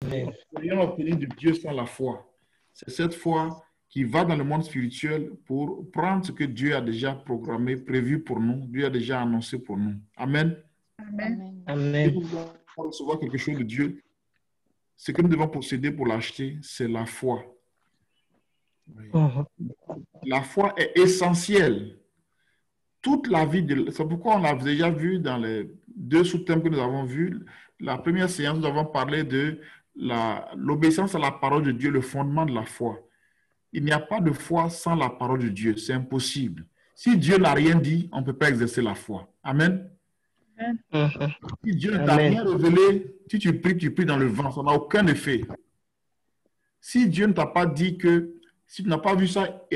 Nous ne pourrions obtenir de Dieu sans la foi. C'est cette foi qui va dans le monde spirituel pour prendre ce que Dieu a déjà programmé, prévu pour nous, Dieu a déjà annoncé pour nous. Amen. Amen. Si Amen. nous voulons recevoir quelque chose de Dieu, ce que nous devons posséder pour l'acheter, c'est la foi. Mhm. La foi est essentielle. Toute la vie de... C'est pourquoi on l'a déjà vu dans les deux sous-thèmes que nous avons vus. La première séance, nous avons parlé de l'obéissance à la parole de Dieu, le fondement de la foi. Il n'y a pas de foi sans la parole de Dieu. C'est impossible. Si Dieu n'a rien dit, on ne peut pas exercer la foi. Amen. Mhm. Si Dieu ne t'a Amen. rien révélé, si tu pries dans le vent, ça n'a aucun effet. Si Dieu ne t'a pas dit que, si tu n'as pas vu ça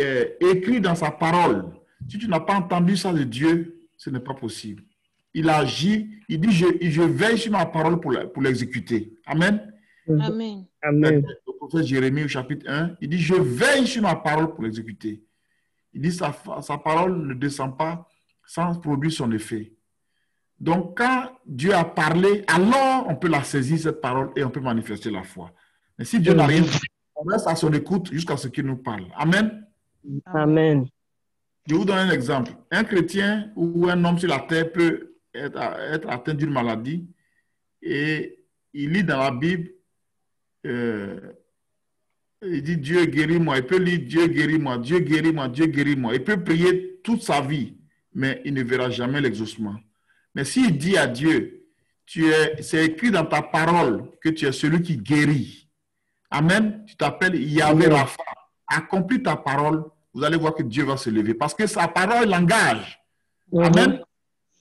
écrit dans sa parole, si tu n'as pas entendu ça de Dieu, ce n'est pas possible. Il agit, il dit, je veille sur ma parole pour l'exécuter. Amen. Amen. Amen. Le prophète Jérémie au chapitre 1, il dit, je veille sur ma parole pour l'exécuter. Il dit, sa parole ne descend pas sans produire son effet. Donc, quand Dieu a parlé, alors on peut la saisir, cette parole, et on peut manifester la foi. Mais si Dieu n'a rien dit, on reste à son écoute jusqu'à ce qu'il nous parle. Amen. Amen. Je vous donne un exemple. Un chrétien ou un homme sur la terre peut être atteint d'une maladie et il lit dans la Bible, il dit Dieu guéris-moi. Il peut lire Dieu guéris-moi, Dieu guéris-moi, Dieu guéris-moi. Il peut prier toute sa vie, mais il ne verra jamais l'exaucement. Mais s'il dit à Dieu, c'est écrit dans ta parole que tu es celui qui guérit. Amen. Tu t'appelles Yahvé Rapha. Accomplis ta parole. Vous allez voir que Dieu va se lever. Parce que sa parole l'engage. Amen.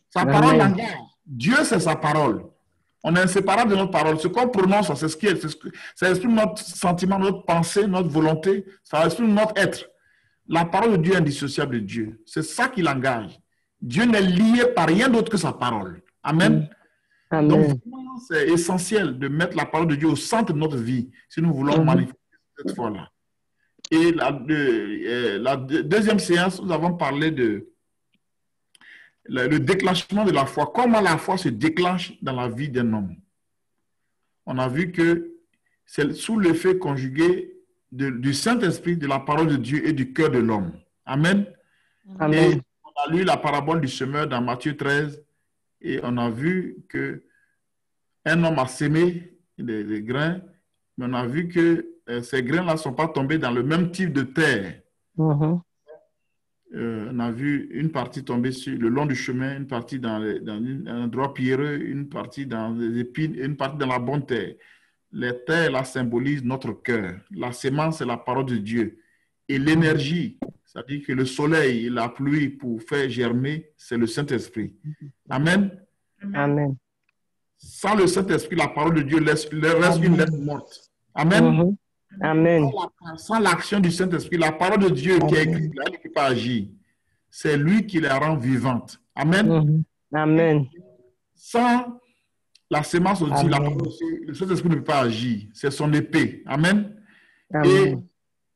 Sa parole l'engage. Dieu, c'est sa parole. On est inséparable de notre parole. Ce qu'on prononce, c'est ce qui est. Ça exprime notre sentiment, notre pensée, notre volonté. Ça exprime notre être. La parole de Dieu est indissociable de Dieu. C'est ça qui l'engage. Dieu n'est lié par rien d'autre que sa parole. Amen. Amen. Donc, c'est essentiel de mettre la parole de Dieu au centre de notre vie si nous voulons manifester cette foi-là. Et la deuxième séance, nous avons parlé de le déclenchement de la foi. Comment la foi se déclenche dans la vie d'un homme. On a vu que c'est sous l'effet conjugué du Saint-Esprit, de la parole de Dieu et du cœur de l'homme. Amen. Amen. Et on a lu la parabole du semeur dans Matthieu 13 et on a vu que un homme a sémé des grains, mais on a vu que ces grains-là ne sont pas tombés dans le même type de terre. On a vu une partie tomber sur le long du chemin, une partie dans un endroit pierreux, une partie dans les épines et une partie dans la bonne terre. Les terres, là, symbolisent notre cœur. La sémence, c'est la parole de Dieu. Et l'énergie, c'est-à-dire que le soleil et la pluie pour faire germer, c'est le Saint-Esprit. Amen. Amen. Sans le Saint-Esprit, la parole de Dieu reste une lettre morte. Amen. Amen. Sans l'action du Saint-Esprit, la parole de Dieu qui est écrite là, qui ne peut pas agir. C'est lui qui la rend vivante. Amen. Amen. Sans la sémence aussi, la parole aussi, le Saint-Esprit ne peut pas agir. C'est son épée. Amen. Et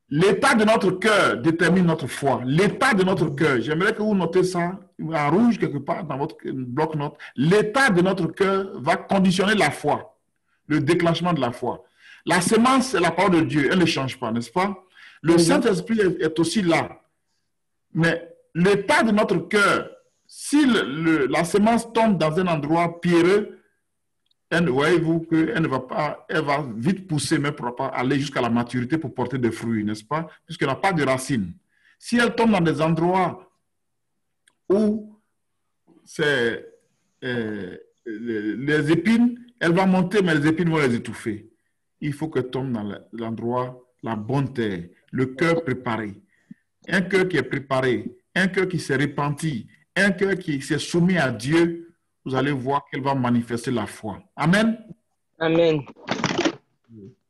l'état de notre cœur détermine notre foi. L'état de notre cœur, j'aimerais que vous notez ça en rouge quelque part dans votre bloc-notes. L'état de notre cœur va conditionner la foi, le déclenchement de la foi. La sémence, c'est la parole de Dieu, elle ne change pas, n'est-ce pas? Le Saint-Esprit est aussi là. Mais l'état de notre cœur, si la sémence tombe dans un endroit pierreux, voyez-vous qu'elle ne va pas, elle va vite pousser, mais pour pas aller jusqu'à la maturité pour porter des fruits, n'est-ce pas? Puisqu'elle n'a pas de racines. Si elle tombe dans des endroits où c'est les épines, elle va monter, mais les épines vont les étouffer. Il faut qu'elle tombe dans l'endroit, la bonne terre, le cœur préparé. Un cœur qui est préparé, un cœur qui s'est repenti, un cœur qui s'est soumis à Dieu, vous allez voir qu'elle va manifester la foi. Amen. Amen.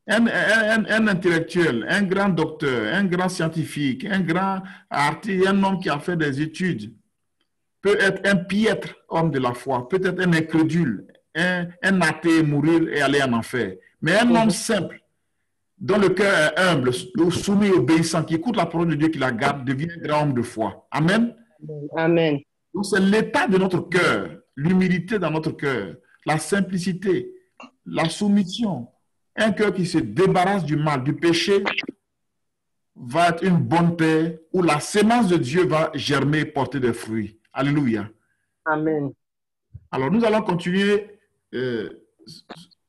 Un intellectuel, un grand docteur, un grand scientifique, un grand artiste, un homme qui a fait des études, peut être un piètre homme de la foi, peut être un incrédule, un athée, mourir et aller en enfer. Mais un homme simple, dont le cœur est humble, soumis, obéissant, qui écoute la parole de Dieu, qui la garde, devient un grand homme de foi. Amen. Amen. Donc c'est l'état de notre cœur, l'humilité dans notre cœur, la simplicité, la soumission, Un cœur qui se débarrasse du mal, du péché, va être une bonne terre où la sémence de Dieu va germer et porter des fruits. Alléluia. Amen. Alors, nous allons continuer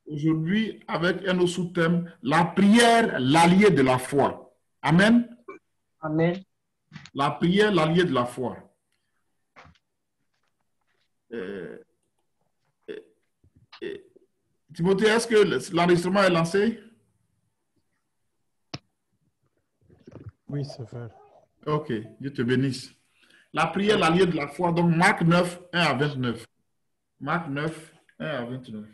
aujourd'hui avec un autre sous-thème, la prière, l'allié de la foi. Amen. Amen. La prière, l'allié de la foi. Euh, Timothée, est-ce que l'enregistrement est lancé? Oui, c'est vrai. Ok, Dieu te bénisse. La prière, l'allié de la foi, donc Marc 9, 1 à 29. Marc 9, 1 à 29.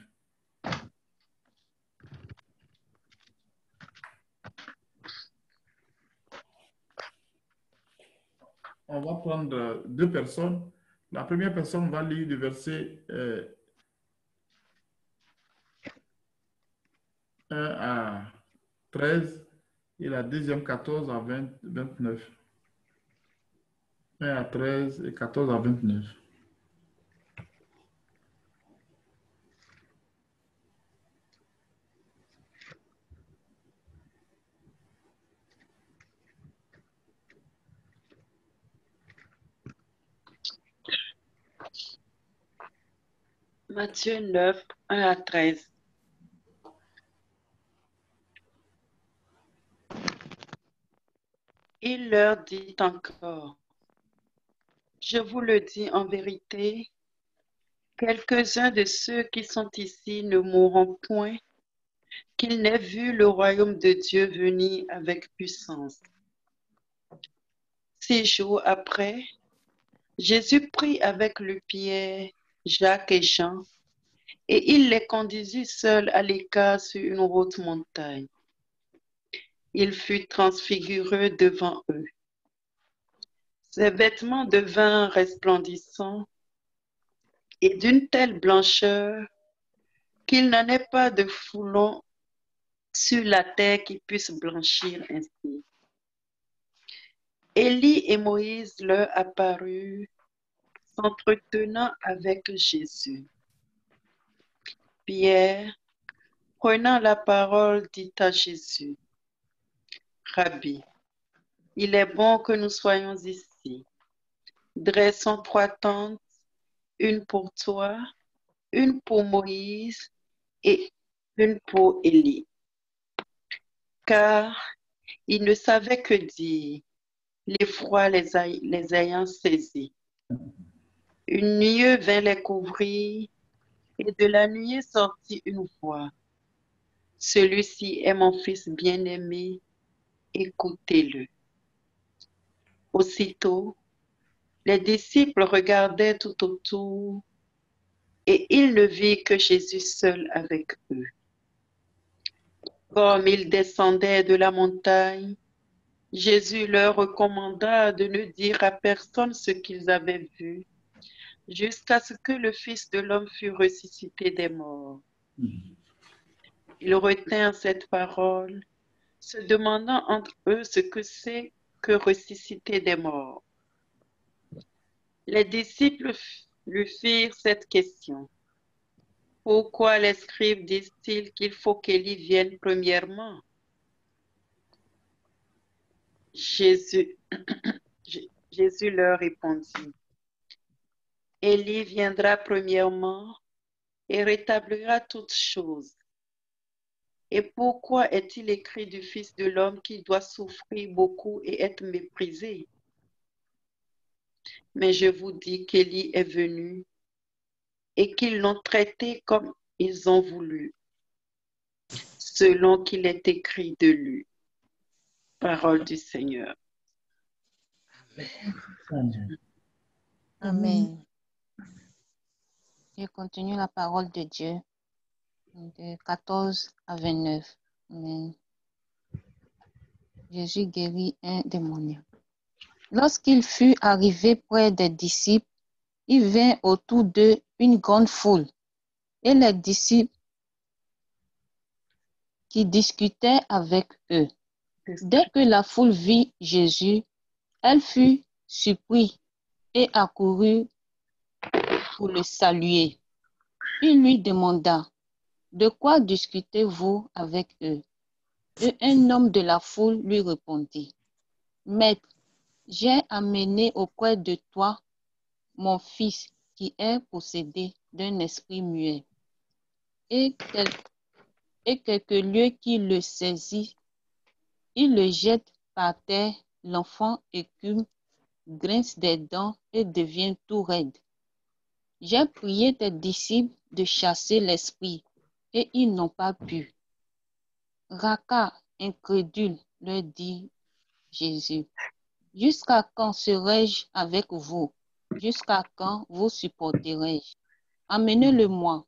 On va prendre deux personnes. La première personne va lire du verset 1 à 13 et la deuxième 14 à 29. 1 à 13 et 14 à 29. Matthieu 9, 1 à 13. Il leur dit encore, je vous le dis en vérité, quelques-uns de ceux qui sont ici ne mourront point, qu'ils n'aient vu le royaume de Dieu venir avec puissance. 6 jours après, Jésus prit avec lui Pierre, Jacques et Jean, et il les conduisit seuls à l'écart sur une haute montagne. Il fut transfiguré devant eux. Ses vêtements devinrent resplendissants et d'une telle blancheur qu'il n'en ait pas de foulon sur la terre qui puisse blanchir ainsi. Élie et Moïse leur apparurent, s'entretenant avec Jésus. Pierre, prenant la parole, dit à Jésus, Rabbi, il est bon que nous soyons ici. Dressons 3 tentes, une pour toi, une pour Moïse et une pour Élie. Car il ne savait que dire, l'effroi les ayant saisis. Une nuée vint les couvrir, et de la nuée sortit une voix. Celui-ci est mon fils bien-aimé, écoutez-le. Aussitôt, les disciples regardaient tout autour, et ils ne virent que Jésus seul avec eux. Comme ils descendaient de la montagne, Jésus leur recommanda de ne dire à personne ce qu'ils avaient vu, jusqu'à ce que le Fils de l'homme fût ressuscité des morts. Ils retinrent cette parole, se demandant entre eux ce que c'est que ressusciter des morts. Les disciples lui firent cette question. Pourquoi les scribes disent-ils qu'il faut qu'Élie vienne premièrement? Jésus leur répondit, Élie viendra premièrement et rétablira toutes choses. Et pourquoi est-il écrit du Fils de l'homme qui doit souffrir beaucoup et être méprisé? Mais je vous dis qu'Élie est venu et qu'ils l'ont traité comme ils ont voulu, selon qu'il est écrit de lui. Parole du Seigneur. Amen. Amen. Je continue la parole de Dieu de 14 à 29. Amen. Jésus guérit un démoniaque. Lorsqu'il fut arrivé près des disciples, il vint autour d'eux une grande foule, et les disciples qui discutaient avec eux. Dès que la foule vit Jésus, elle fut surprise et accourut pour le saluer. Il lui demanda, de quoi discutez-vous avec eux? Et un homme de la foule lui répondit, Maître, j'ai amené auprès de toi mon fils qui est possédé d'un esprit muet. Et quelques lieux qui le saisit, il le jette par terre, l'enfant écume, grince des dents et devient tout raide. J'ai prié tes disciples de chasser l'esprit, et ils n'ont pas pu. Raca, incrédule, leur dit Jésus, jusqu'à quand serai-je avec vous? Jusqu'à quand vous supporterai-je? Amenez-le-moi.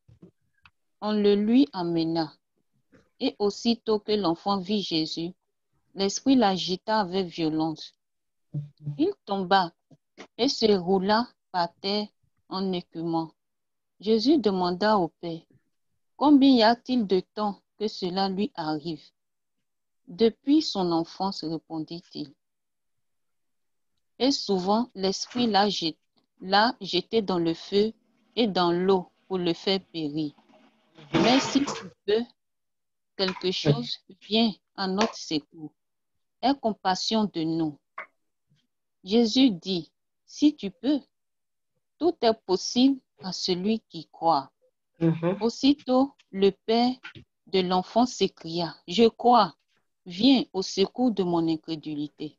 On le lui amena. Et aussitôt que l'enfant vit Jésus, l'esprit l'agita avec violence. Il tomba et se roula par terre en écumant. Jésus demanda au Père, combien y a-t-il de temps que cela lui arrive? Depuis son enfance, répondit-il. Et souvent, l'esprit l'a jeté dans le feu et dans l'eau pour le faire périr. Mais si tu peux, quelque chose vient à notre secours. Aie compassion de nous. Jésus dit, si tu peux, tout est possible à celui qui croit. Aussitôt, le père de l'enfant s'écria, je crois, viens au secours de mon incrédulité.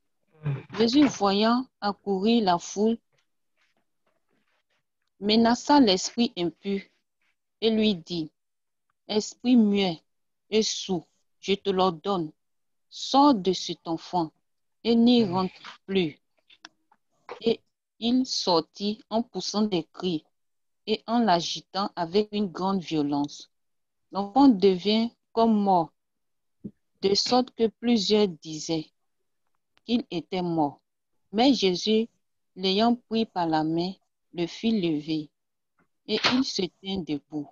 Jésus, voyant accourir la foule, menaça l'esprit impur et lui dit, esprit muet et sourd, je te l'ordonne, sors de cet enfant et n'y rentre plus. Et il sortit en poussant des cris et en l'agitant avec une grande violence. L'enfant devient comme mort, de sorte que plusieurs disaient qu'il était mort. Mais Jésus, l'ayant pris par la main, le fit lever, et il se tint debout.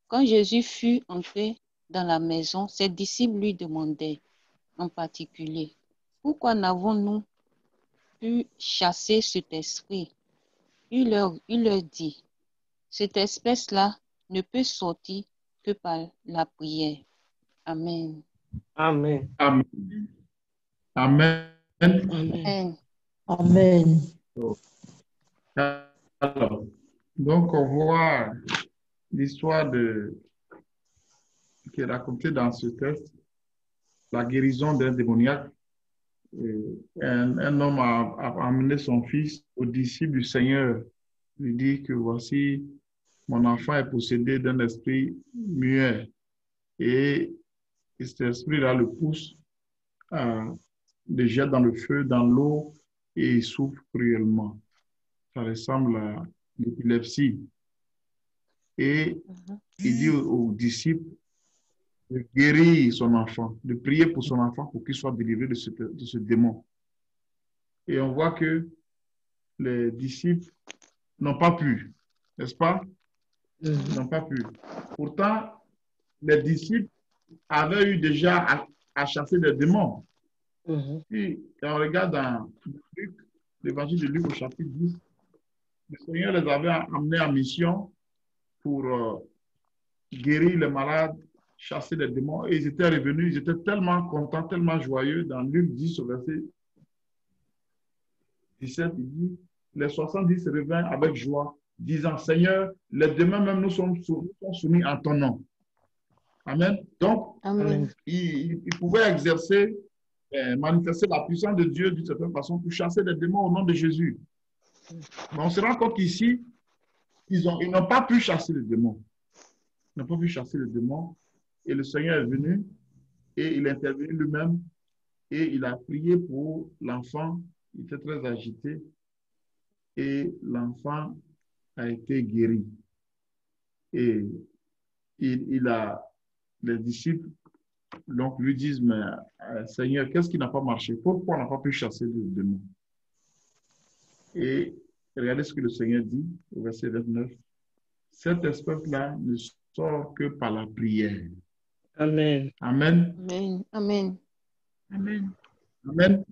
Quand Jésus fut entré dans la maison, ses disciples lui demandèrent en particulier, pourquoi n'avons-nous pu chasser cet esprit? Il leur dit, cette espèce-là ne peut sortir que par la prière. Amen. Amen. Amen. Amen. Amen. Amen. Alors, donc on voit l'histoire qui est racontée dans ce texte, la guérison d'un démoniaque. Un homme a amené son fils au disciple du Seigneur, lui dit que voici, mon enfant est possédé d'un esprit muet. Et cet esprit-là le pousse, le jette dans le feu, dans l'eau, et il souffre cruellement. Ça ressemble à l'épilepsie. Et il dit aux disciples de guérir son enfant, de prier pour son enfant pour qu'il soit délivré de ce démon. Et on voit que les disciples n'ont pas pu, n'est-ce pas? Ils n'ont pas pu. Pourtant, les disciples avaient eu déjà à chasser des démons. Puis, quand on regarde dans Luc, l'évangile de Luc au chapitre 10, le Seigneur les avait amenés en mission pour guérir les malades, chasser les démons. Et ils étaient revenus, ils étaient tellement contents, tellement joyeux. Dans Luc 10, au verset 17, il dit, les 70 revinrent avec joie, disant, Seigneur, les démons même nous sont soumis en ton nom. Amen. Donc, Amen. ils pouvaient exercer, manifester la puissance de Dieu d'une certaine façon pour chasser les démons au nom de Jésus. Mais on se rend compte qu'ici, ils n'ont pas pu chasser les démons. Ils n'ont pas pu chasser les démons. Et le Seigneur est venu et il est intervenu lui-même et il a prié pour l'enfant. Il était très agité et l'enfant a été guéri. Et les disciples donc, lui disent, mais Seigneur, qu'est-ce qui n'a pas marché? Pourquoi on n'a pas pu chasser les démons? Et regardez ce que le Seigneur dit au verset 29. Cette espèce-là ne sort que par la prière. Amen. Amen. Amen. Amen. Amen. Amen.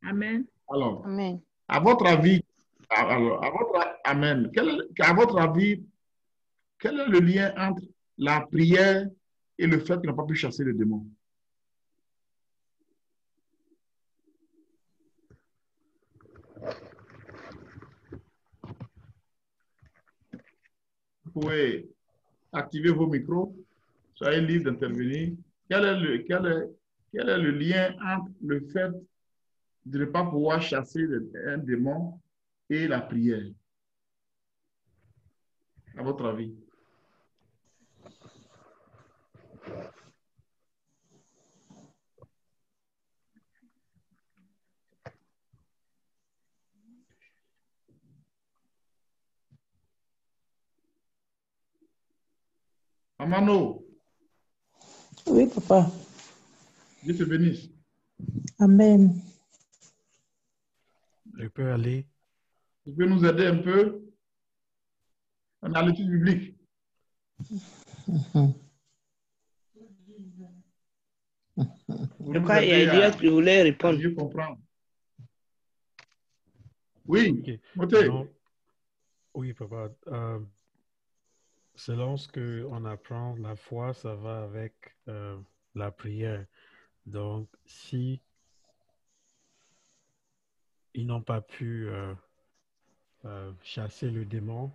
Amen. Alors, Amen. à votre avis, Amen. À votre avis, quel est le lien entre la prière et le fait qu'ils n'ont pas pu chasser le démon. Vous pouvez activer vos micros, soyez libres d'intervenir. Quel est le lien entre le fait de ne pas pouvoir chasser un démon et la prière, à votre avis? Amano, Oui, papa. Dieu te bénisse. Amen. Je peux aller. Tu peux nous aider un peu dans la lecture biblique? Je crois qu'il y a Elias qui voulait À répondre. mieux comprendre. Oui, Ok. Moté. Donc, oui, papa. Selon ce qu'on apprend, la foi, ça va avec la prière. Donc, si ils n'ont pas pu chasser le démon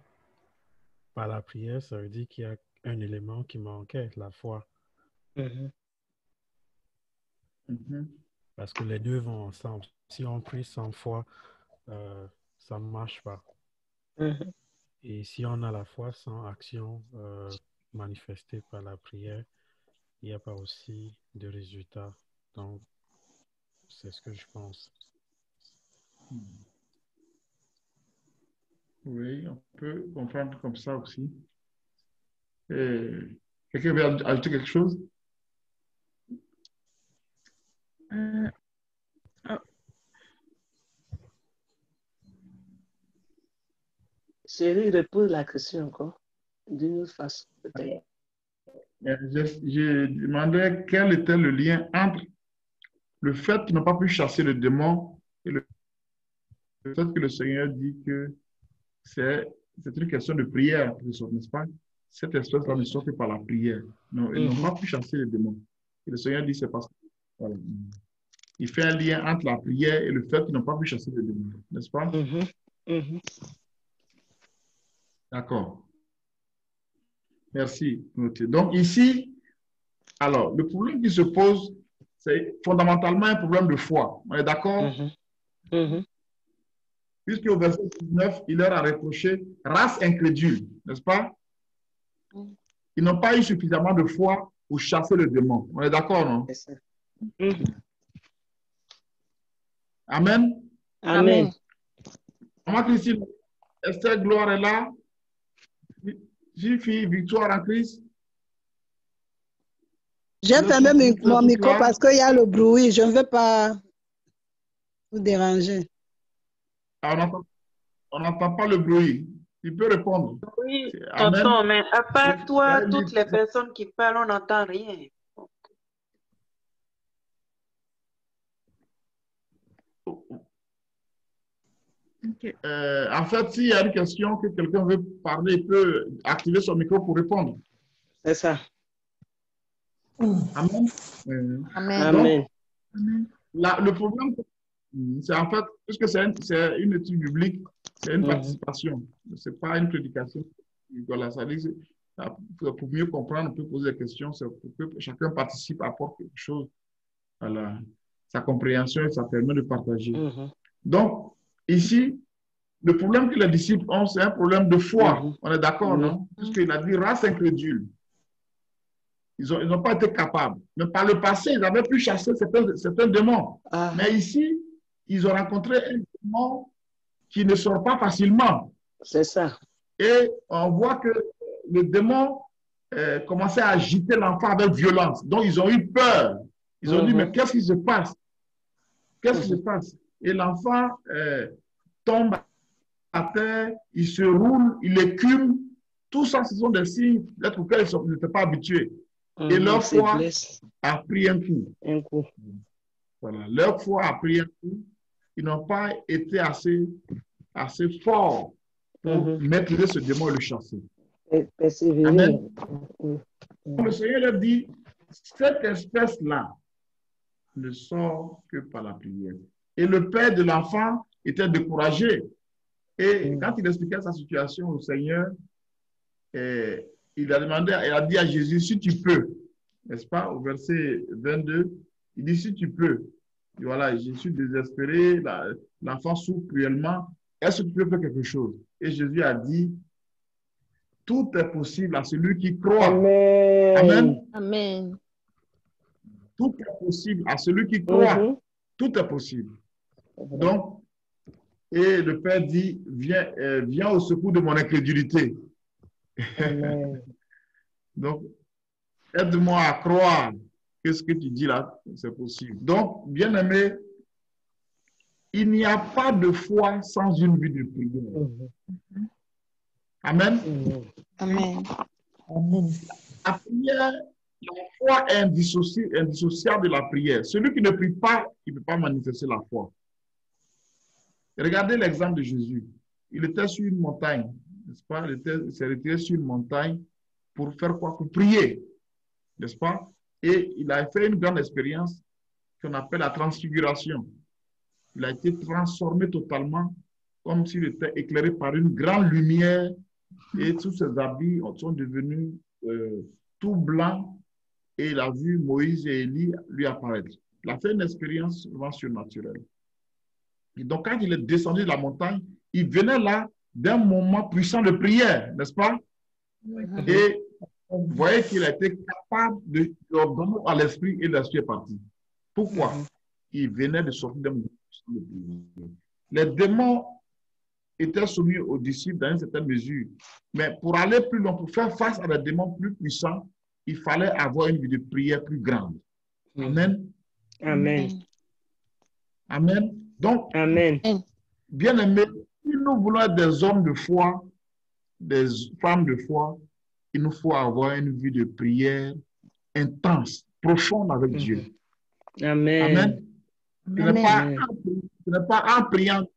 par la prière, ça veut dire qu'il y a un élément qui manquait, la foi. Mhm. Parce que les deux vont ensemble. Si on prie sans foi, ça ne marche pas. Mhm. Et Et si on a la foi sans action manifestée par la prière, il n'y a pas aussi de résultat. Donc, c'est ce que je pense. Oui, on peut comprendre comme ça aussi. Quelqu'un veut ajouter quelque chose? Euh, Chérie, repose la question encore. D'une autre façon, peut-être. Je demandais quel était le lien entre le fait qu'ils n'ont pas pu chasser le démon et le fait que le Seigneur dit que c'est une question de prière, n'est-ce pas? Cette espèce-là ne sort que par la prière. Non, ils n'ont pas pu chasser le démon. Et le Seigneur dit c'est parce que. Voilà. Il fait un lien entre la prière et le fait qu'ils n'ont pas pu chasser le démon, n'est-ce pas? D'accord. Merci. Donc ici, alors, le problème qui se pose, c'est fondamentalement un problème de foi. On est d'accord? Puisque au verset 19, il leur a reproché race incrédule, n'est-ce pas? Ils n'ont pas eu suffisamment de foi pour chasser le démon. On est d'accord, non? Amen. Amen. Maman Christine, Esther Gloire est là. Fille Victoire en Christ. J'ai fermé mon micro parce qu'il y a le bruit. Je ne veux pas vous déranger. Ah, on n'entend pas le bruit. Tu peux répondre. Oui, Amen. tonton, mais à part toi, toutes les personnes qui parlent, on n'entend rien. En fait, s'il y a une question que quelqu'un veut parler, il peut activer son micro pour répondre. C'est ça. Amen. Amen. Donc, le problème, c'est en fait, puisque c'est une étude biblique, c'est une participation. Ce n'est pas une prédication. Voilà, ça dit, pour mieux comprendre, on peut poser des questions, pour que chacun participe, apporte quelque chose à sa compréhension et ça permet de partager. Donc, ici, le problème que les disciples ont, c'est un problème de foi. On est d'accord, non? Puisqu'il a dit race incrédule. Ils n'ont pas été capables. Mais par le passé, ils avaient pu chasser certains démons. Mais ici, ils ont rencontré un démon qui ne sort pas facilement. C'est ça. Et on voit que le démon commençait à agiter l'enfant avec violence. Donc, ils ont eu peur. Ils ont dit, mais qu'est-ce qui se passe? Qu'est-ce qui se passe? Et l'enfant tombe à terre, il se roule, il écume. Tout ça, ce sont des signes d'être auxquels ils n'étaient pas habitués. Et leur foi a pris un coup. Voilà. Leur foi a pris un coup. Ils n'ont pas été assez forts pour maîtriser ce démon et le chasser. Persévérer. Amen. Oui. Le Seigneur leur dit, cette espèce-là ne sort que par la prière. Et le père de l'enfant était découragé. Et quand il expliquait sa situation au Seigneur, il a dit à Jésus, si tu peux, n'est-ce pas, au verset 22, il dit, si tu peux. Et voilà, je suis désespéré, l'enfant souffre cruellement, est-ce que tu peux faire quelque chose? Et Jésus a dit, tout est possible à celui qui croit. Amen. Amen. Amen. Tout est possible à celui qui croit. Tout est possible. Donc, et le Père dit, viens au secours de mon incrédulité. Amen. Donc, aide-moi à croire que ce que tu dis là, c'est possible. Donc, bien aimé, il n'y a pas de foi sans une vie de prière. Amen. Amen. Amen. La prière, la foi est indissociable de la prière. Celui qui ne prie pas, il ne peut pas manifester la foi. Regardez l'exemple de Jésus. Il était sur une montagne, n'est-ce pas? Il s'est retiré sur une montagne pour faire quoi? Pour prier, n'est-ce pas? Et il a fait une grande expérience qu'on appelle la transfiguration. Il a été transformé totalement, comme s'il était éclairé par une grande lumière, et tous ses habits sont devenus tout blancs, et il a vu Moïse et Élie lui apparaître. Il a fait une expérience vraiment surnaturelle. Et donc, quand il est descendu de la montagne, il venait là d'un moment puissant de prière, n'est-ce pas? Et vous voyez qu'il a été capable de donner à l'esprit et l'esprit est parti. Pourquoi? Il venait de sortir d'un moment puissant de prière. Les démons étaient soumis aux disciples dans une certaine mesure. Mais pour aller plus loin, pour faire face à des démons plus puissants, il fallait avoir une vie de prière plus grande. Amen. Amen. Amen. Donc, Amen. bien aimé, si nous voulons être des hommes de foi, des femmes de foi, il nous faut avoir une vie de prière intense, profonde avec Dieu. Amen. Amen. Ce n'est pas en priant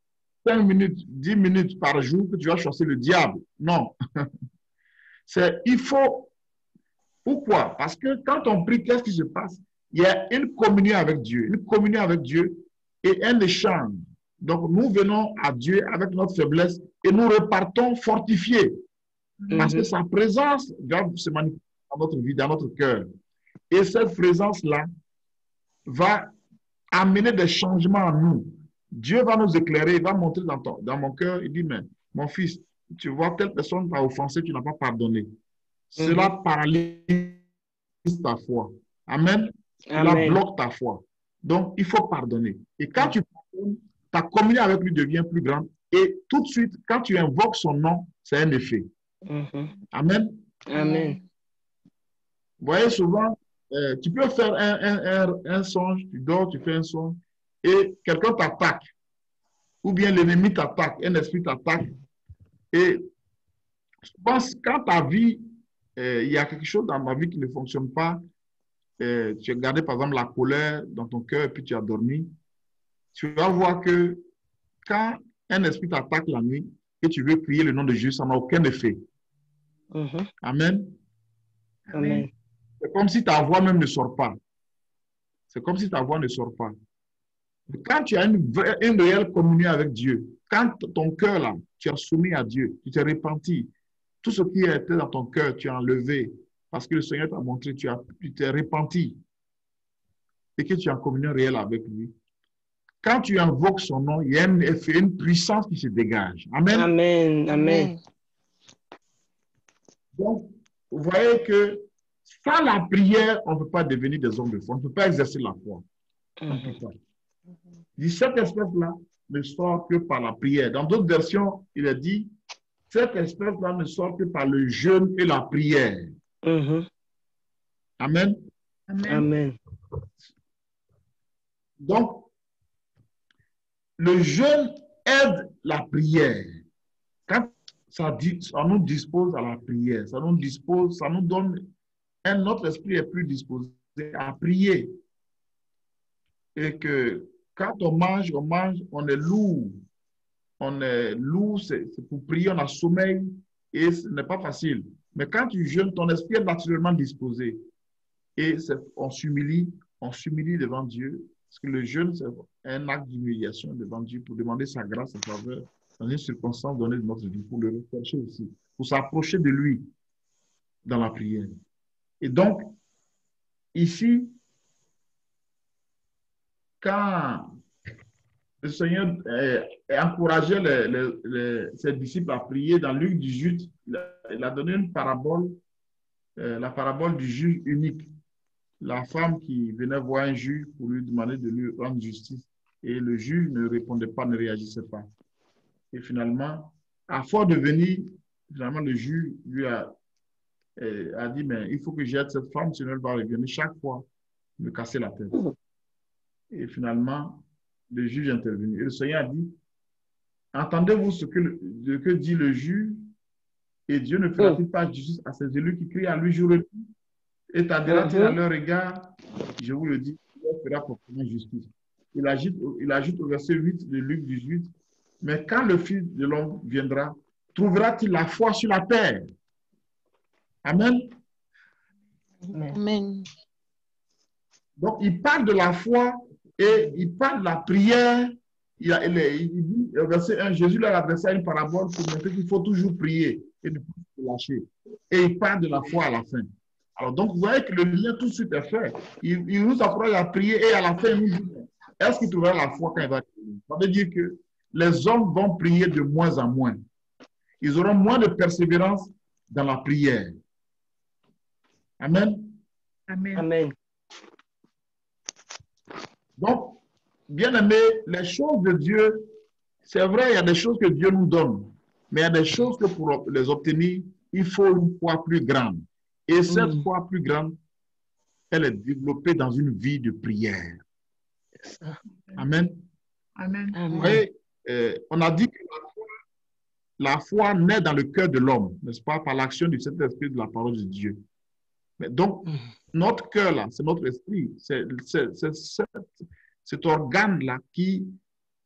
5 minutes, 10 minutes par jour que tu vas chasser le diable. Non. Il faut. Pourquoi? Parce que quand on prie, qu'est-ce qui se passe? Il y a une communion avec Dieu. Une communion avec Dieu et un échange. Donc, nous venons à Dieu avec notre faiblesse et nous repartons fortifiés. Parce que sa présence va se manifester dans notre vie, dans notre cœur. Et cette présence-là va amener des changements en nous. Dieu va nous éclairer, il va montrer dans mon cœur, il dit, mais mon fils, tu vois, telle personne t'a offensé, tu n'as pas pardonné. Cela paralyse ta foi. Amen. Cela bloque ta foi. Donc, il faut pardonner. Et quand tu pardonnes, ta communion avec lui devient plus grande. Et tout de suite, quand tu invoques son nom, c'est un effet. Amen. Amen. Vous voyez, souvent, tu peux faire un songe, tu dors, tu fais un songe, et quelqu'un t'attaque. Ou bien l'ennemi t'attaque, un esprit t'attaque. Et je pense quand ta vie, il y a quelque chose dans ma vie qui ne fonctionne pas, tu as gardé par exemple la colère dans ton cœur et puis tu as dormi, tu vas voir que quand un esprit t'attaque la nuit et tu veux prier le nom de Jésus, ça n'a aucun effet. Amen. Amen. C'est comme si ta voix même ne sort pas. C'est comme si ta voix ne sort pas. Quand tu as une réelle communion avec Dieu, quand ton cœur là, tu as soumis à Dieu, tu t'es repenti, tout ce qui était dans ton cœur, tu as enlevé, parce que le Seigneur t'a montré, tu t'es repenti et que tu as en communion réelle avec lui. Quand tu invoques son nom, il y a un effet, une puissance qui se dégage. Amen. Amen. Amen. Donc, vous voyez que sans la prière, on ne peut pas devenir des hommes de foi. On ne peut pas exercer la foi. On ne peut pas. Cette espèce-là ne sort que par la prière. Dans d'autres versions, il est dit, cette espèce-là ne sort que par le jeûne et la prière. Amen. Amen. Donc, le jeûne aide la prière. Quand ça nous dispose à la prière, ça nous donne notre esprit est plus disposé à prier. Et que quand on mange, on est lourd. On est lourd, c'est pour prier, on a sommeil et ce n'est pas facile. Mais quand tu jeûnes, ton esprit est naturellement disposé. Et on s'humilie devant Dieu. Parce que le jeûne, c'est un acte d'humiliation devant Dieu pour demander sa grâce, sa faveur, dans une circonstance donnée de notre vie, pour le rechercher aussi, pour s'approcher de lui dans la prière. Et donc, ici, quand le Seigneur encourageait ses disciples à prier dans Luc 18, il a donné une parabole, la parabole du juge unique. La femme qui venait voir un juge pour lui demander de lui rendre justice. Et le juge ne répondait pas, ne réagissait pas. Et finalement, à force de venir, finalement, le juge lui a dit, mais il faut que j'aide cette femme, sinon elle va revenir chaque fois me casser la tête. Et finalement, le juge est intervenu. Et le Seigneur a dit, entendez-vous ce que dit le juge, et Dieu ne fera-t-il pas justice à ses élus qui crient à lui jour et nuit? Et t'adhérera-t-il à leur égard? Je vous le dis, il fera proprement justice. Il ajoute au verset 8 de Luc 18, mais quand le Fils de l'homme viendra, trouvera-t-il la foi sur la terre? Amen. Amen. Donc, il parle de la foi et il parle de la prière. Il dit, au verset 1, Jésus leur adressa une parabole pour montrer qu'il faut toujours prier et ne pas se lâcher. Et il parle de la foi à la fin. Alors, donc, vous voyez que le lien tout de suite est fait. Il nous apprend à prier et à la fin, il nous dit, est-ce qu'il trouvera la foi quand il va prier? Ça veut dire que les hommes vont prier de moins en moins. Ils auront moins de persévérance dans la prière. Amen. Amen. Amen. Donc, bien aimé, les choses de Dieu, c'est vrai, il y a des choses que Dieu nous donne, mais il y a des choses que pour les obtenir, il faut une foi plus grande. Et cette foi plus grande, elle est développée dans une vie de prière. Amen. Amen. Et, on a dit que la foi naît dans le cœur de l'homme, n'est-ce pas, par l'action du Saint-Esprit de la parole de Dieu. Mais donc, notre cœur, là, c'est notre esprit. C'est cet organe-là qui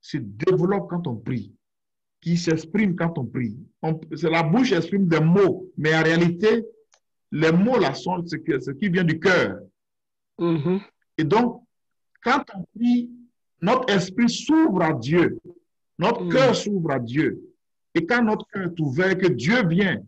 se développe quand on prie, qui s'exprime quand on prie. C'est la bouche qui exprime des mots, mais en réalité, les mots là sont ce qui vient du cœur. Et donc, quand on prie, notre esprit s'ouvre à Dieu. Notre cœur s'ouvre à Dieu. Et quand notre cœur est ouvert, que Dieu vient,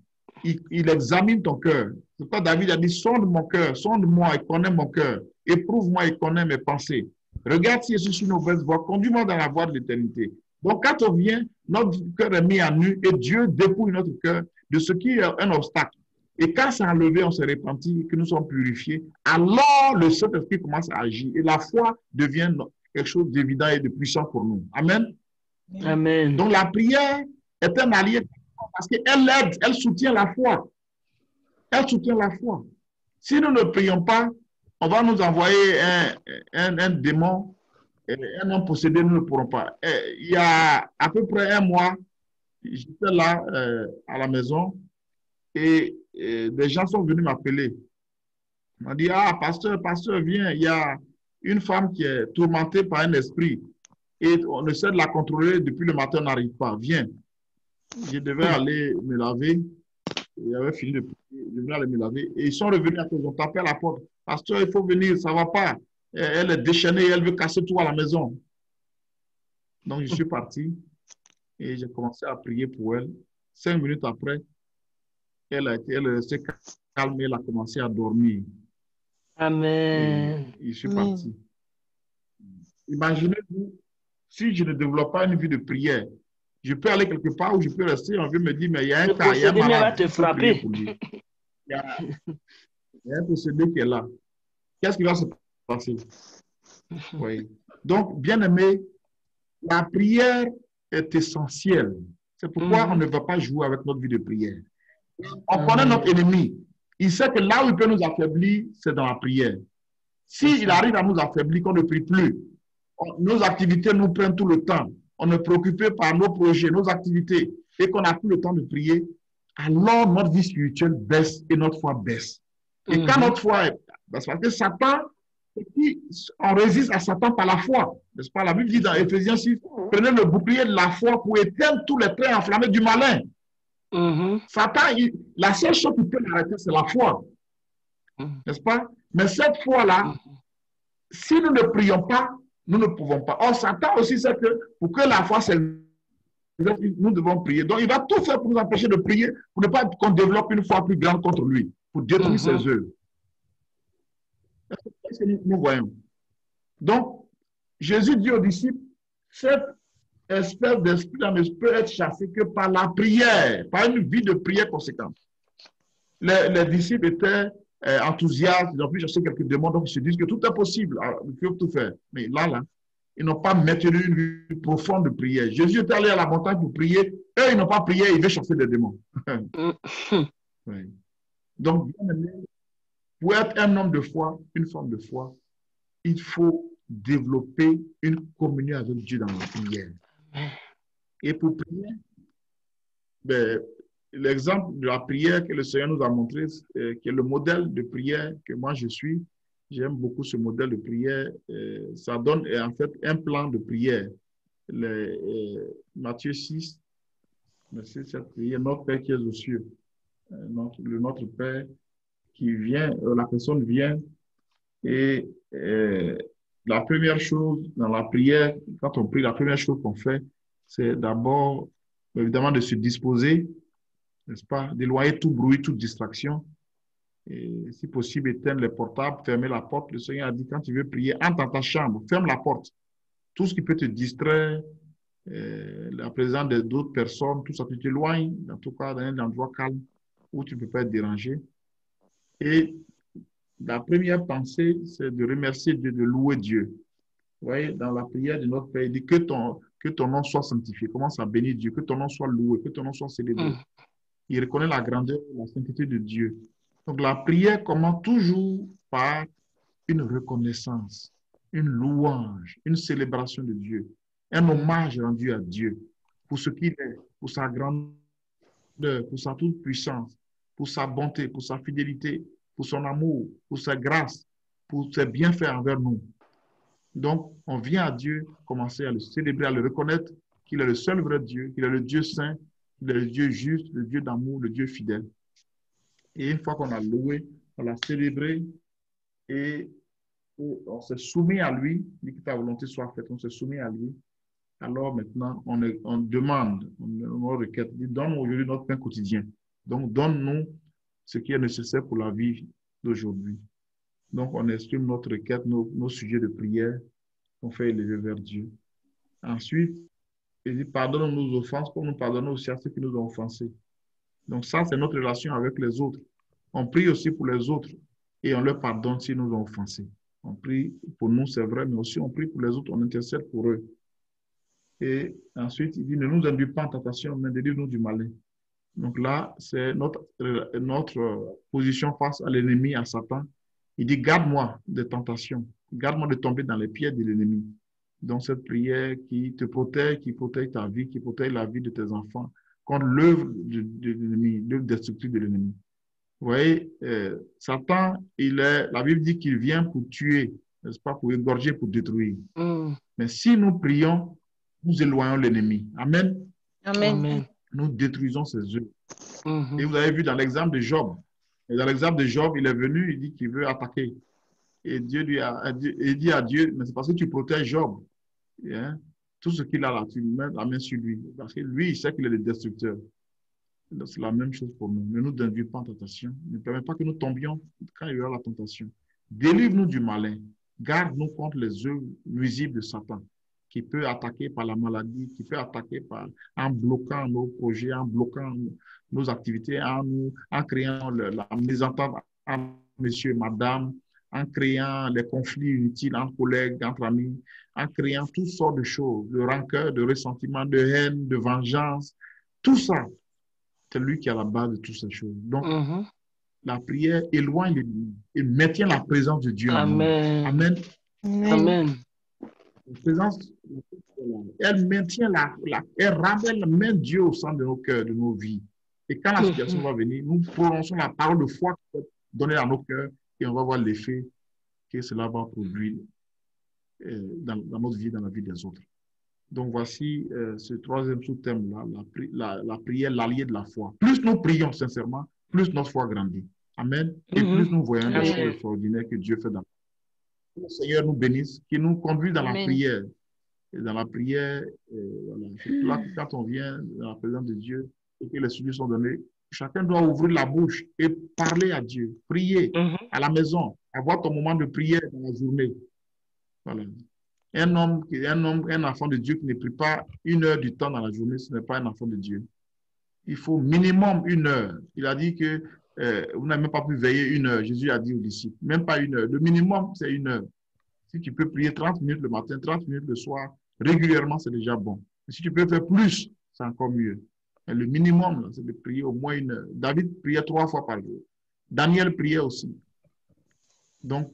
il examine ton cœur. C'est pourquoi David a dit, sonde mon cœur, sonde-moi et connais mon cœur. Éprouve-moi et connais mes pensées. Regarde si je suis sur une mauvaise voie, conduis-moi dans la voie de l'éternité. Donc, quand on vient, notre cœur est mis à nu et Dieu dépouille notre cœur de ce qui est un obstacle. Et quand c'est enlevé, on se repentit, que nous sommes purifiés, alors le Saint-Esprit commence à agir et la foi devient quelque chose d'évident et de puissant pour nous. Amen. Amen. Donc, la prière est un allié parce qu'elle aide, elle soutient la foi. Elle soutient la foi. Si nous ne prions pas, on va nous envoyer un démon, un homme possédé, nous ne pourrons pas. Il y a à peu près un mois, j'étais là à la maison et des gens sont venus m'appeler. Ils m'ont dit, ah, pasteur, viens, il y a une femme qui est tourmentée par un esprit et on essaie de la contrôler depuis le matin, on n'arrive pas. Viens. Je devais aller me laver. J'avais fini de prier. Je devais aller me laver. Et ils sont revenus à cause. On tapait à la porte. Pasteur, il faut venir, ça ne va pas. Elle est déchaînée, elle veut casser tout à la maison. Donc, je suis parti et j'ai commencé à prier pour elle. 5 minutes après, elle s'est calmée, elle a commencé à dormir. Amen. Et je suis parti. Imaginez-vous, si je ne développe pas une vie de prière, je peux aller quelque part où je peux rester, on veut me dire, mais il y a un cas, il y a un malade. Va te frapper. Il y a un possédé qui est là. Qu'est-ce qui va se passer? Oui. Donc, bien aimé, la prière est essentielle. C'est pourquoi on ne va pas jouer avec notre vie de prière. On connaît notre ennemi. Il sait que là où il peut nous affaiblir, c'est dans la prière. S'il arrive à nous affaiblir, qu'on ne prie plus, nos activités nous prennent tout le temps, on est préoccupé par nos projets, nos activités, et qu'on n'a plus le temps de prier, alors notre vie spirituelle baisse et notre foi baisse. Et quand notre foi est... Parce que Satan, on résiste à Satan par la foi. N'est-ce pas? La Bible dit dans Éphésiens 6, prenez le bouclier de la foi pour éteindre tous les traits enflammés du malin. Satan, la seule chose qui peut l'arrêter, c'est la foi. N'est-ce pas? Mais cette foi-là, si nous ne prions pas, nous ne pouvons pas. Or, Satan aussi sait que pour que la foi s'élève, nous devons prier. Donc, il va tout faire pour nous empêcher de prier, pour ne pas qu'on développe une foi plus grande contre lui, pour détruire ses œuvres. Est-ce que nous voyons? Donc, Jésus dit aux disciples, cette espèce d'esprit ne peut être chassé que par la prière, par une vie de prière conséquente. Les disciples étaient enthousiastes, ils ont pu chercher quelques démons, donc ils se disent que tout est possible, alors, ils peuvent tout faire. Mais là, ils n'ont pas maintenu une vie profonde de prière. Jésus est allé à la montagne pour prier, eux, ils n'ont pas prié, ils veulent chasser des démons. Oui. Donc, pour être un homme de foi, une femme de foi, il faut développer une communion avec Dieu dans la prière. Et pour prier, ben, l'exemple de la prière que le Seigneur nous a montré, qui est le modèle de prière que moi je suis, j'aime beaucoup ce modèle de prière. Ça donne en fait un plan de prière. Matthieu 6, merci cette prière, notre Père qui est aux cieux, notre Père qui vient, la personne vient et la première chose dans la prière, quand on prie, la première chose qu'on fait, c'est d'abord, évidemment, de se disposer, n'est-ce pas, d'éloigner tout bruit, toute distraction. Et si possible, éteindre les portables, fermer la porte. Le Seigneur a dit, quand tu veux prier, entre dans ta chambre, ferme la porte. Tout ce qui peut te distraire, la présence d'autres personnes, tout ça, tu t'éloignes, en tout cas, dans un endroit calme où tu ne peux pas être dérangé. Et la première pensée, c'est de remercier Dieu, de louer Dieu. Vous voyez, dans la prière de notre Père, il dit que ton nom soit sanctifié. Commence à bénir Dieu, que ton nom soit loué, que ton nom soit célébré. Il reconnaît la grandeur et la sainteté de Dieu. Donc la prière commence toujours par une reconnaissance, une louange, une célébration de Dieu, un hommage rendu à Dieu pour ce qu'il est, pour sa grandeur, pour sa toute-puissance, pour sa bonté, pour sa fidélité, pour son amour, pour sa grâce, pour ses bienfaits envers nous. Donc, on vient à Dieu, commencer à le célébrer, à le reconnaître qu'il est le seul vrai Dieu, qu'il est le Dieu saint, qu'il est le Dieu juste, le Dieu d'amour, le Dieu fidèle. Et une fois qu'on a loué, on l'a célébré et on se soumet à lui, dit que ta volonté soit faite, on se soumet à lui. Alors maintenant, on demande, on requête, dit, donne-nous aujourd'hui notre pain quotidien. Donc, donne-nous ce qui est nécessaire pour la vie d'aujourd'hui. Donc, on exprime notre requête, nos sujets de prière qu'on fait élever vers Dieu. Ensuite, il dit, pardonne-nous nos offenses comme nous pardonnons aussi à ceux qui nous ont offensés. Donc, ça, c'est notre relation avec les autres. On prie aussi pour les autres et on leur pardonne s'ils nous ont offensés. On prie pour nous, c'est vrai, mais aussi on prie pour les autres, on intercède pour eux. Et ensuite, il dit, ne nous induis pas en tentation, mais délivre-nous du malin. Donc là, c'est notre position face à l'ennemi, à Satan. Il dit, garde-moi des tentations, garde-moi de tomber dans les pieds de l'ennemi. Donc cette prière qui te protège, qui protège ta vie, qui protège la vie de tes enfants, contre l'œuvre de l'ennemi, l'œuvre destructive de l'ennemi. Vous voyez, Satan, la Bible dit qu'il vient pour tuer, n'est-ce pas, pour égorger, pour détruire. Mais si nous prions, nous éloignons l'ennemi. Amen. Amen. Nous détruisons ses œuvres. Et vous avez vu dans l'exemple de Job. Et dans l'exemple de Job, il est venu, il dit qu'il veut attaquer. Et Dieu lui dit à Dieu, mais c'est parce que tu protèges Job. Hein? Tout ce qu'il a là, tu mets la main sur lui. Parce que lui, il sait qu'il est le destructeur. C'est la même chose pour nous. Ne nous induis pas en tentation. Ne permets pas que nous tombions quand il y aura la tentation. Délivre-nous du malin. Garde-nous contre les œuvres nuisibles de Satan, qui peut attaquer par la maladie, qui peut attaquer en bloquant nos projets, en bloquant nos activités, en créant la mésentente entre monsieur et madame, en créant les conflits inutiles entre collègues, entre amis, en créant toutes sortes de choses, de rancœur, de ressentiment, de haine, de vengeance. Tout ça, c'est lui qui est à la base de toutes ces choses. Donc, la prière éloigne l'ennemi et maintient la présence de Dieu en nous. Amen. Amen. La présence, elle maintient elle ramène même Dieu au centre de nos cœurs, de nos vies. Et quand la situation va venir, nous prononçons la parole de foi donnée à nos cœurs et on va voir l'effet que cela va produire dans notre vie, dans la vie des autres. Donc voici ce troisième sous-thème-là, la prière, l'allié de la foi. Plus nous prions sincèrement, plus notre foi grandit. Amen. Et plus nous voyons les choses extraordinaires que Dieu fait dans nous. Que le Seigneur nous bénisse, qu'il nous conduise dans la prière. Et dans la prière, voilà. C'est là que quand on vient dans la présence de Dieu et que les sujets sont donnés, chacun doit ouvrir la bouche et parler à Dieu, prier à la maison, avoir ton moment de prière dans la journée. Voilà. Un enfant de Dieu qui ne prie pas 1 heure du temps dans la journée, ce n'est pas un enfant de Dieu. Il faut minimum 1 heure. Il a dit que vous n'avez même pas pu veiller 1 heure. Jésus a dit aux disciples, même pas 1 heure. Le minimum, c'est 1 heure. Si tu peux prier 30 minutes le matin, 30 minutes le soir, régulièrement, c'est déjà bon. Et si tu peux faire plus, c'est encore mieux. Et le minimum, c'est de prier au moins 1 heure. David priait 3 fois par jour. Daniel priait aussi. Donc,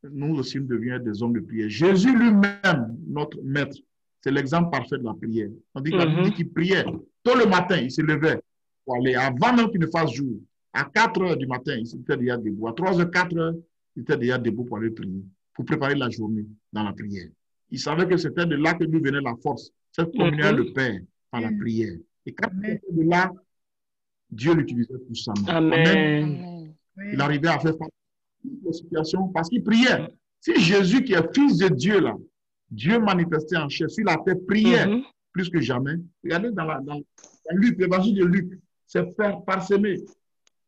nous aussi, nous devions être des hommes de prière. Jésus lui-même, notre maître, c'est l'exemple parfait de la prière. On dit qu'il priait. Tôt le matin, il se levait pour aller, avant même qu'il ne fasse jour. À 4 heures du matin, il était déjà debout. À 3 heures, 4 heures, il était déjà debout pour aller prier, pour préparer la journée dans la prière. Il savait que c'était de là que nous venait la force, cette communion avec le Père par la prière. Et quand il était de là, Dieu l'utilisait puissamment. Amen. Il arrivait à faire face à toutes les situations parce qu'il priait. Si Jésus, qui est fils de Dieu, là, Dieu manifesté en chair, sur la terre, priait plus que jamais. Regardez dans Luc, l'évangile de Luc, c'est parsemé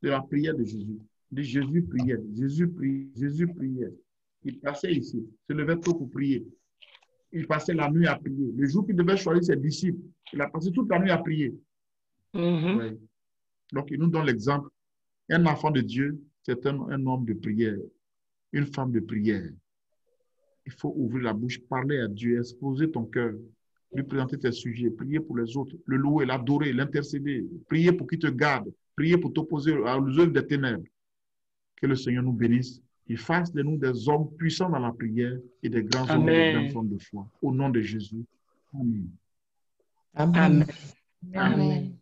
de la prière de Jésus. Jésus priait, Jésus priait, Jésus priait. Il passait ici, se levait tôt pour prier. Il passait la nuit à prier. Le jour qu'il devait choisir ses disciples, il a passé toute la nuit à prier. Ouais. Donc, il nous donne l'exemple. Un enfant de Dieu, c'est un homme de prière, une femme de prière. Il faut ouvrir la bouche, parler à Dieu, exposer ton cœur, lui présenter tes sujets, prier pour les autres, le louer, l'adorer, l'intercéder, prier pour qu'il te garde, prier pour t'opposer aux œuvres des ténèbres. Que le Seigneur nous bénisse. Il fasse de nous des hommes puissants dans la prière et des grands hommes et des grandes femmes de foi. Au nom de Jésus. Amen. Amen. Amen.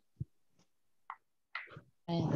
Amen.